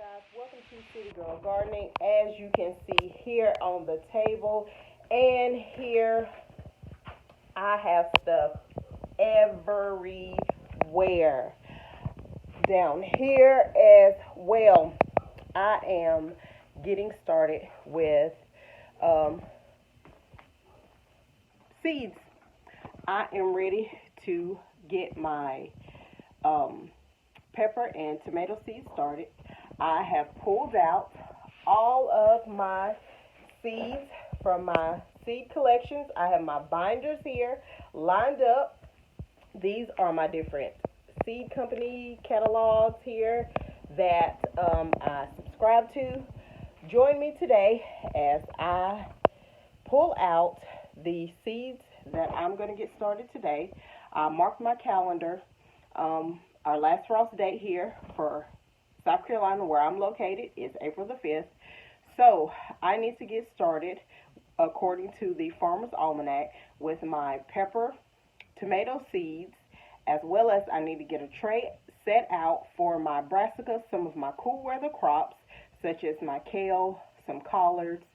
Guys, welcome to City Girl Gardening. As you can see here on the table, and here I have stuff everywhere. Down here as well, I am getting started with um, seeds. I am ready to get my pepper and tomato seeds started. I have pulled out all of my seeds from my seed collections. I have my binders here lined up. These are my different seed company catalogs here that I subscribe to. Join me today as I pull out the seeds that I'm going to get started today. I marked my calendar. Our last frost date here for South Carolina, where I'm located, is April the 5th. So I need to get started according to the Farmer's Almanac with my pepper, tomato seeds, as well as I need to get a tray set out for my brassicas, some of my cool weather crops, such as my kale, some collards,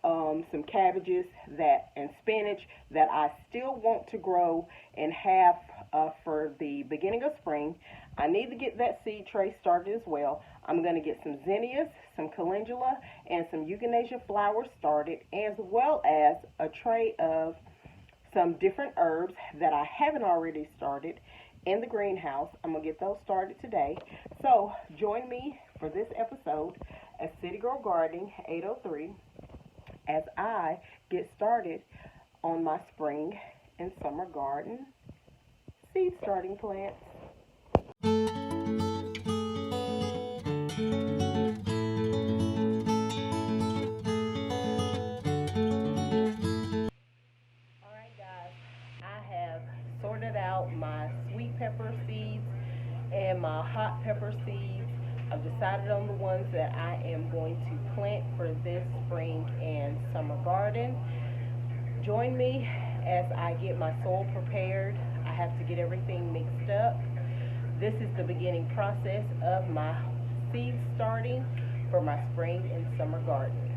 some cabbages and spinach that I still want to grow and have for the beginning of spring. I need to get that seed tray started as well. I'm going to get some zinnias, some calendula, and some eugenesia flowers started, as well as a tray of some different herbs that I haven't already started in the greenhouse. I'm going to get those started today. So join me for this episode at City Girl Gardening 803 as I get started on my spring and summer garden seed starting plants. Alright guys, I have sorted out my sweet pepper seeds and my hot pepper seeds. I've decided on the ones that I am going to plant for this spring and summer garden. Join me as I get my soil prepared. I have to get everything mixed up. This is the beginning process of my seed starting for my spring and summer garden.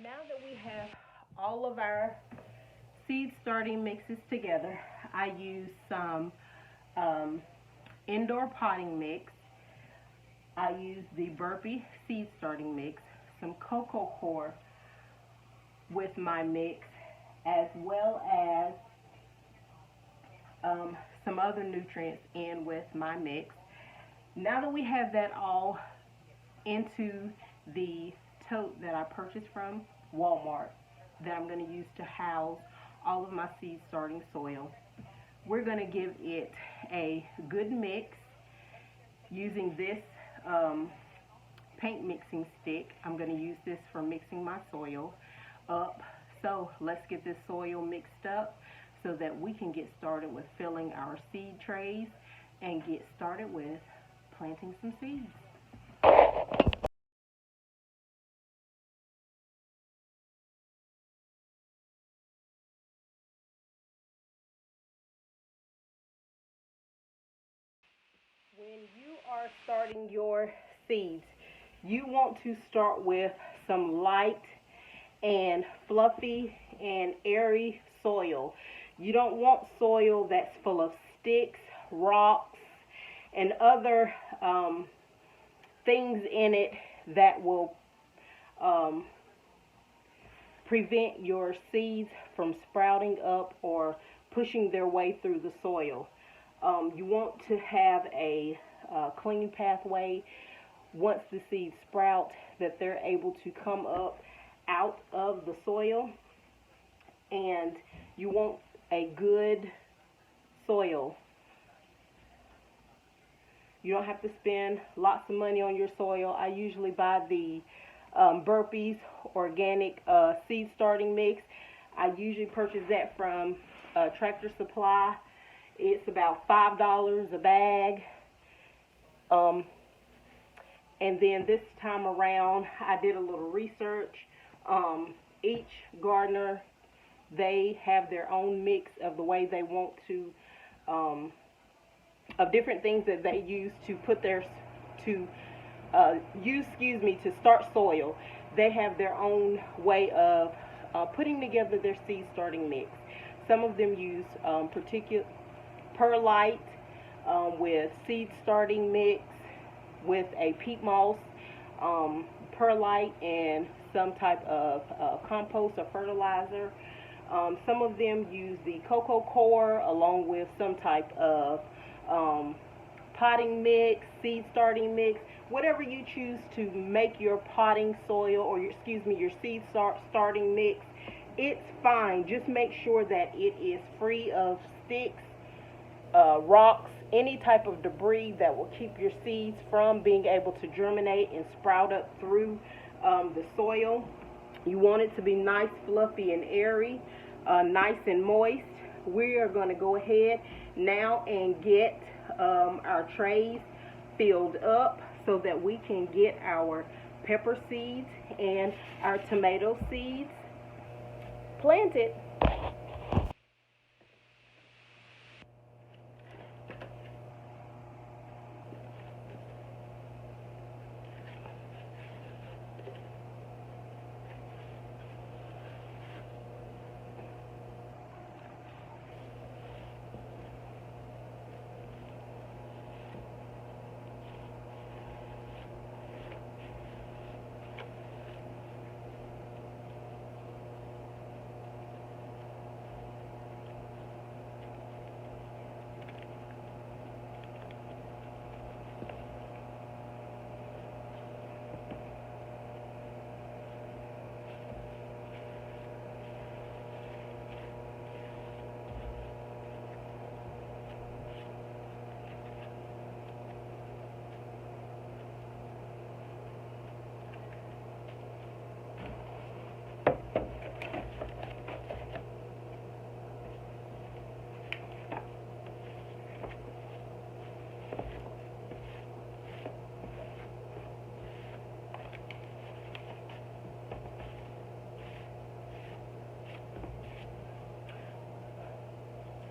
Now that we have all of our seed starting mixes together, I use some indoor potting mix. I use the Burpee seed starting mix, some CoCo Coir with my mix, as well as some other nutrients in with my mix. Now that we have that all into the tote that I purchased from Walmart that I'm going to use to house all of my seed starting soil, we're going to give it a good mix using this paint mixing stick. I'm going to use this for mixing my soil up. So let's get this soil mixed up so that we can get started with filling our seed trays and get started with planting some seeds. When you are starting your seeds, you want to start with some light and fluffy and airy soil. You don't want soil that's full of sticks, rocks, and other things in it that will prevent your seeds from sprouting up or pushing their way through the soil. You want to have a clean pathway once the seeds sprout, that they're able to come up out of the soil, and you want a good soil. You don't have to spend lots of money on your soil. I usually buy the Burpee's organic seed starting mix. I usually purchase that from Tractor Supply. It's about $5 a bag. And then this time around, I did a little research. Each gardener, they have their own mix of the way they want to, of different things that they use to put their, to to start soil. They have their own way of putting together their seed starting mix. Some of them use perlite with seed starting mix with a peat moss, perlite, and some type of compost or fertilizer. Some of them use the CoCo Coir along with some type of potting mix, seed starting mix, whatever you choose to make your potting soil or your seed starting mix. It's fine. Just make sure that it is free of sticks, rocks, any type of debris that will keep your seeds from being able to germinate and sprout up through the soil. You want it to be nice, fluffy, and airy, nice and moist. We are going to go ahead now and get our trays filled up so that we can get our pepper seeds and our tomato seeds planted.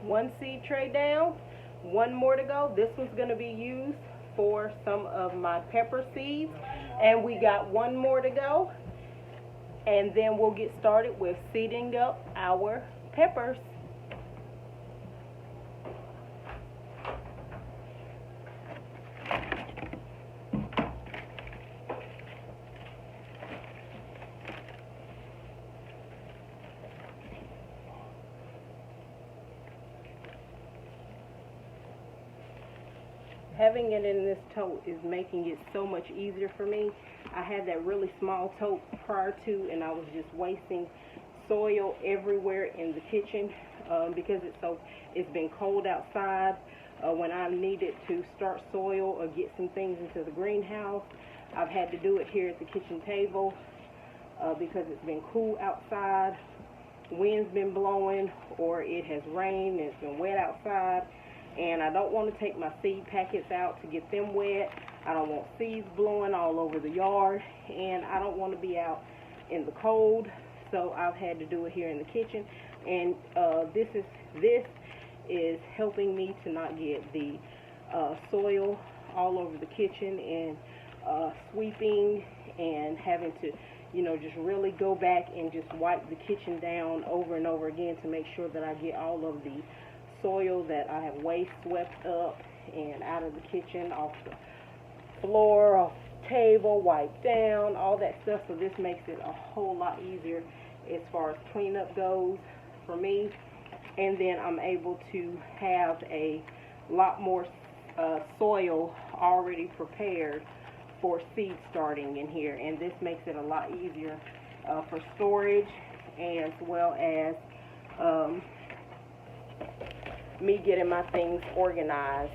One seed tray down, one more to go. This one's going to be used for some of my pepper seeds, and we got one more to go, and then we'll get started with seeding up our peppers. Having it in this tote is making it so much easier for me. I had that really small tote prior to, and I was just wasting soil everywhere in the kitchen because it's been cold outside. When I needed to start soil or get some things into the greenhouse, I've had to do it here at the kitchen table because it's been cool outside. Wind's been blowing, or it has rained and it's been wet outside. And I don't want to take my seed packets out to get them wet. I don't want seeds blowing all over the yard, and I don't want to be out in the cold, so I've had to do it here in the kitchen. And this is helping me to not get the soil all over the kitchen and sweeping and having to, just really go back and just wipe the kitchen down over and over again to make sure that I get all of the soil that I have waste swept up and out of the kitchen, off the floor, off the table, wiped down, all that stuff. So this makes it a whole lot easier as far as cleanup goes for me. And then I'm able to have a lot more soil already prepared for seed starting in here, and this makes it a lot easier for storage, as well as me getting my things organized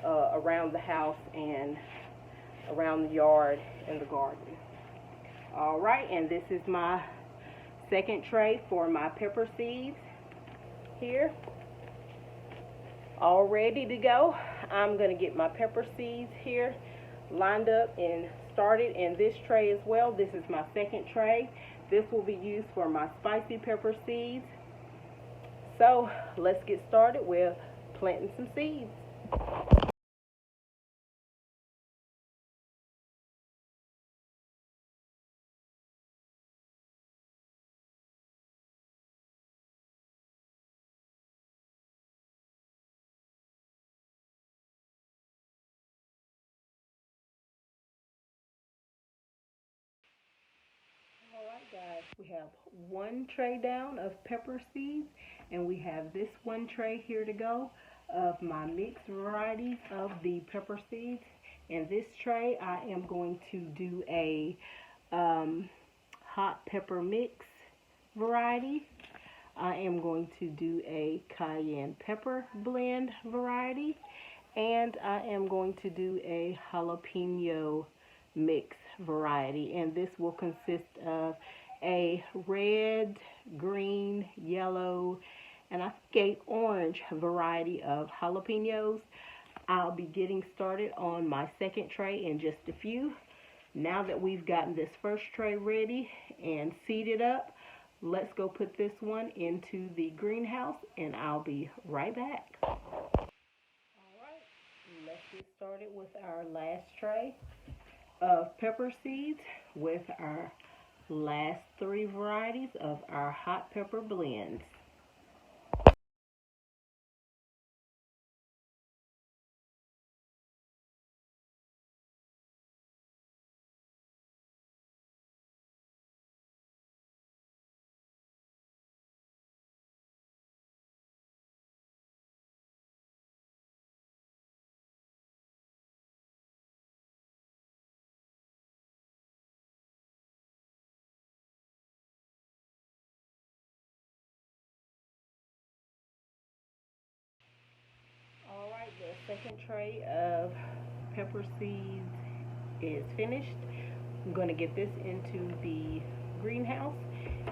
around the house and around the yard and the garden. All right, and this is my second tray for my pepper seeds here, all ready to go. I'm going to get my pepper seeds here lined up and started in this tray as well. This is my second tray. This will be used for my spicy pepper seeds. So let's get started with planting some seeds. Alright guys, we have one tray down of pepper seeds, and we have this one tray here to go of my mixed varieties of the pepper seeds. In this tray I am going to do a hot pepper mix variety. I am going to do a cayenne pepper blend variety, and I am going to do a jalapeno mix variety, and this will consist of a red, green, yellow, and I think a orange variety of jalapenos. I'll be getting started on my second tray in just a few. Now that we've gotten this first tray ready and seeded up, let's go put this one into the greenhouse, and I'll be right back. Alright, let's get started with our last tray of pepper seeds with our last three varieties of our hot pepper blends. Alright, the second tray of pepper seeds is finished. I'm going to get this into the greenhouse,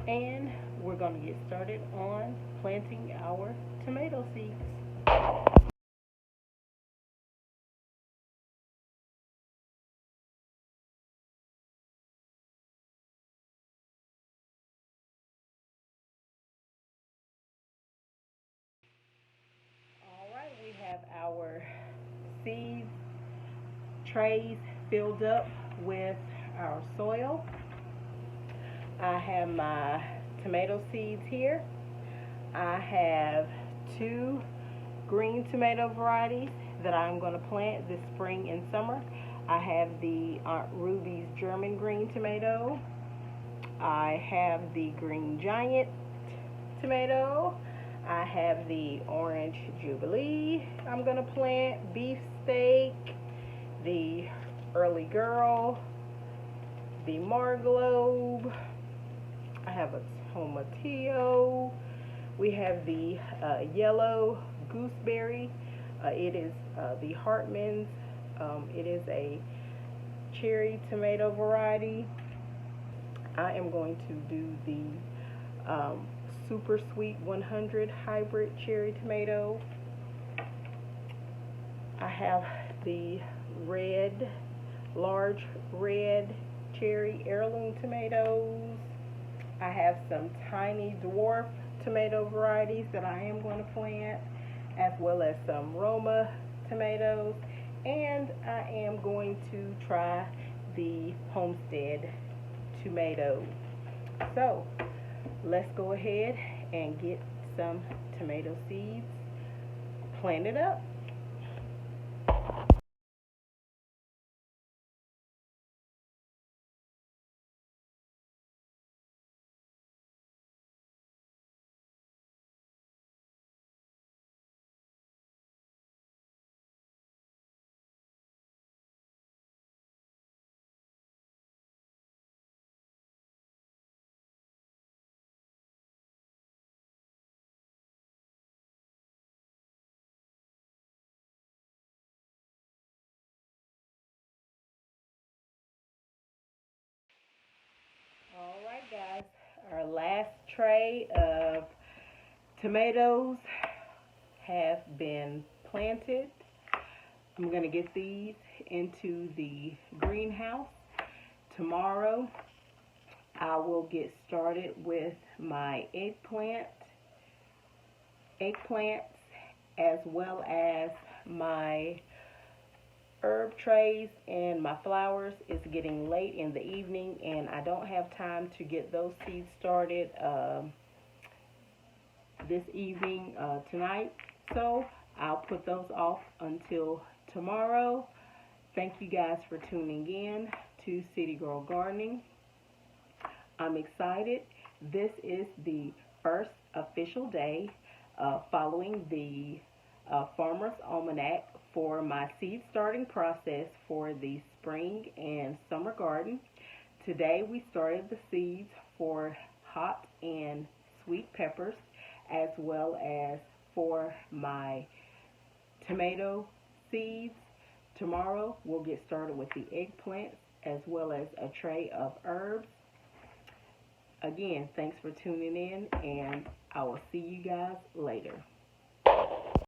and we're going to get started on planting our tomato seeds. Alright, we have our seeds trays filled up with our soil. I have my tomato seeds here. I have two green tomato varieties that I'm going to plant this spring and summer. I have the Aunt Ruby's German green tomato. I have the green giant tomato. I have the orange jubilee I'm going to plant, beefsteak, the early girl, the marglobe. I have a tomatillo. We have the yellow gooseberry. It is the Hartman's. It is a cherry tomato variety. I am going to do the super sweet 100 hybrid cherry tomato. I have the red, large red cherry heirloom tomatoes. I have some tiny dwarf tomato varieties that I am going to plant, as well as some Roma tomatoes, and I am going to try the Homestead tomato. So let's go ahead and get some tomato seeds planted up. Guys, our last tray of tomatoes have been planted. I'm going to get these into the greenhouse. Tomorrow I will get started with my eggplants as well as my herb trays and my flowers. It's getting late in the evening and I don't have time to get those seeds started this evening tonight, so I'll put those off until tomorrow. Thank you guys for tuning in to City Girl Gardening. I'm excited. This is the first official day following the Farmer's Almanac for my seed starting process for the spring and summer garden. Today we started the seeds for hot and sweet peppers as well as for my tomato seeds. Tomorrow we'll get started with the eggplants as well as a tray of herbs. Again, thanks for tuning in and I will see you guys later.